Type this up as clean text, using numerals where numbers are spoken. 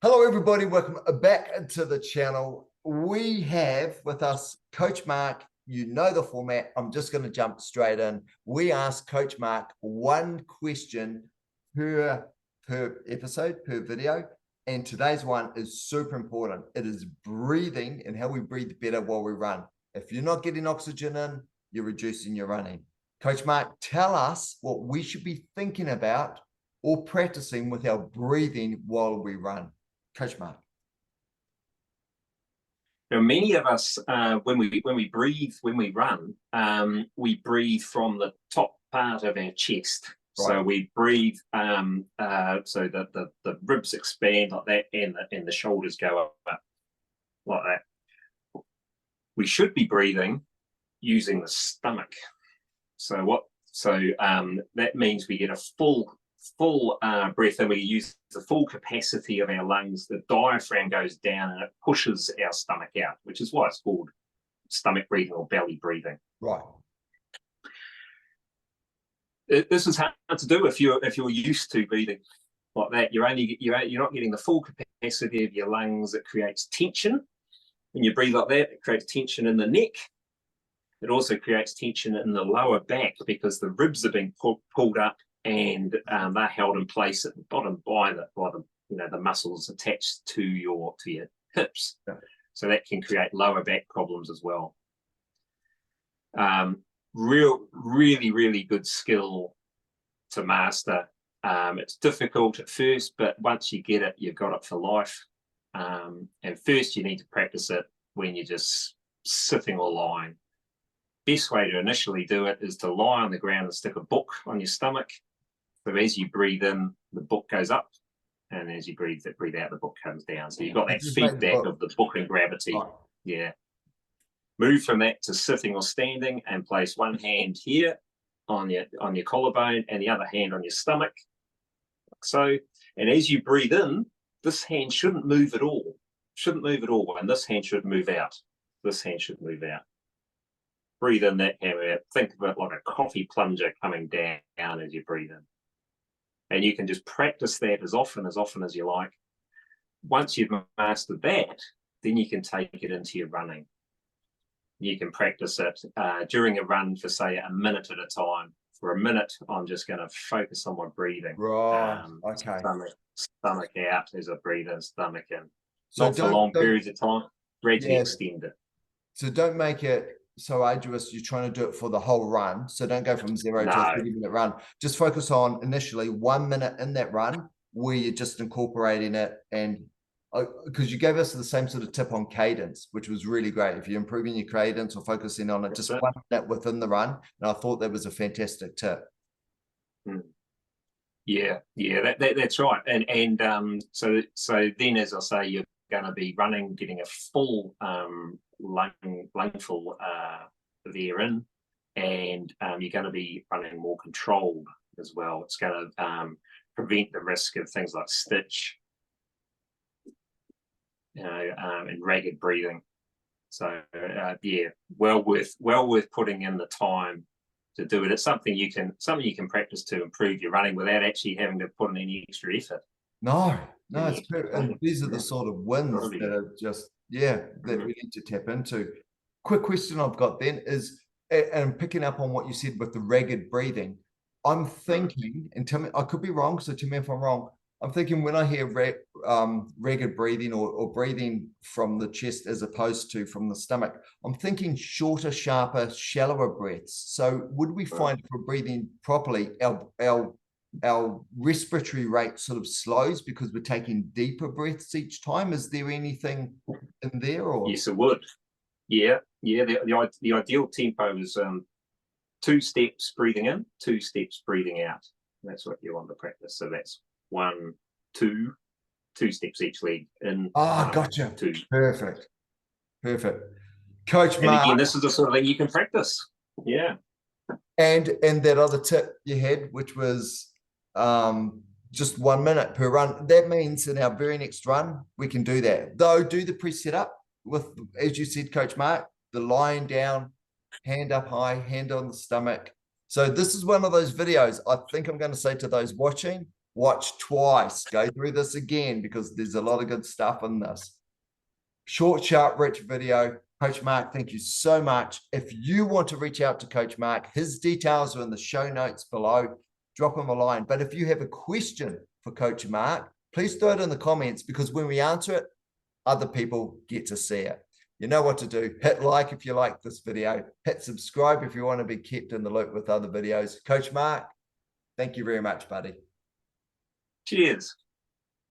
Hello, everybody. Welcome back to the channel. We have with us Coach Mark. You know the format. I'm just going to jump straight in. We ask Coach Mark one question per episode, per video. And today's one is super important. It is breathing and how we breathe better while we run. If you're not getting oxygen in, you're reducing your running. Coach Mark, tell us what we should be thinking about or practicing with our breathing while we run. Coach Mark. Now, many of us, when we breathe, when we run, we breathe from the top part of our chest. Right. So we breathe, so that the ribs expand like that, and the shoulders go up like that. We should be breathing using the stomach. So that means we get a full breath, and we use the full capacity of our lungs. The diaphragm goes down and it pushes our stomach out, which is why it's called stomach breathing or belly breathing. Right. This is hard to do if you're used to breathing like that. You're not getting the full capacity of your lungs. It creates tension when you breathe like that. It creates tension in the neck. It also creates tension in the lower back because the ribs are being pulled up, and they're held in place at the bottom by the muscles attached to your hips. Yeah. So that can create lower back problems as well. Really good skill to master. It's difficult at first, but once you get it, you've got it for life. And first you need to practice it when you're just sitting or lying. Best way to initially do it is to lie on the ground and stick a book on your stomach. So as you breathe in, the book goes up, and as you breathe out, the book comes down. So you've got that feedback of the book and gravity. Right. Yeah. Move from that to sitting or standing, and place one hand here on your collarbone and the other hand on your stomach. So, and as you breathe in, this hand shouldn't move at all. And this hand should move out. This hand should move out. Breathe in that hand out. Think of it like a coffee plunger coming down as you breathe in. And you can just practice that as often as you like. Once you've mastered that, then you can take it into your running. You can practice it during a run for, say, a minute at a time. For a minute, I'm just going to focus on my breathing. Right. Okay. Stomach out as I breathe in, stomach in. So not for long periods of time. Gradually extend it. So don't make it so arduous. You're trying to do it for the whole run. So don't go from 0 to a 30-minute run. Just focus on initially 1 minute in that run where you're just incorporating it. And because you gave us the same sort of tip on cadence, which was really great. If you're improving your cadence or focusing on it, just 1 minute within the run. And I thought that was a fantastic tip. Yeah, that's right. And so then, as I say, you're going to be running, getting a full lungful of air in, and you're going to be running more controlled as well. It's going to prevent the risk of things like stitch, and ragged breathing. So well worth putting in the time to do it. It's something you can practice to improve your running without actually having to put in any extra effort. No, it's perfect. And these are the sort of wins that are just, that we need to tap into. Quick question I've got then is, and picking up on what you said with the ragged breathing, I'm thinking, and tell me, I could be wrong, so tell me if I'm wrong. I'm thinking when I hear ragged breathing or breathing from the chest as opposed to from the stomach, I'm thinking shorter, sharper, shallower breaths. So would we find if we're breathing properly, our respiratory rate sort of slows because we're taking deeper breaths each time? Is there anything in there? Or yes, it would. Yeah. The ideal tempo is 2 steps breathing in, 2 steps breathing out. That's what you want to practice. So that's 1, 2 steps each leg in. Gotcha. 2. Perfect. Coach Mark. Again, this is the sort of thing you can practice. Yeah. And that other tip you had, which was just 1 minute per run. That means in our very next run, we can do that. Though, do the pre-setup with, as you said, Coach Mark, the lying down, hand up high, hand on the stomach. So this is one of those videos I think I'm going to say to those watching, watch twice, go through this again, because there's a lot of good stuff in this. Short, sharp, rich video. Coach Mark, thank you so much. If you want to reach out to Coach Mark, his details are in the show notes below. Drop him a line. But if you have a question for Coach Mark, please throw it in the comments, because when we answer it, other people get to see it. You know what to do. Hit like if you like this video. Hit subscribe if you want to be kept in the loop with other videos. Coach Mark, thank you very much, buddy. Cheers.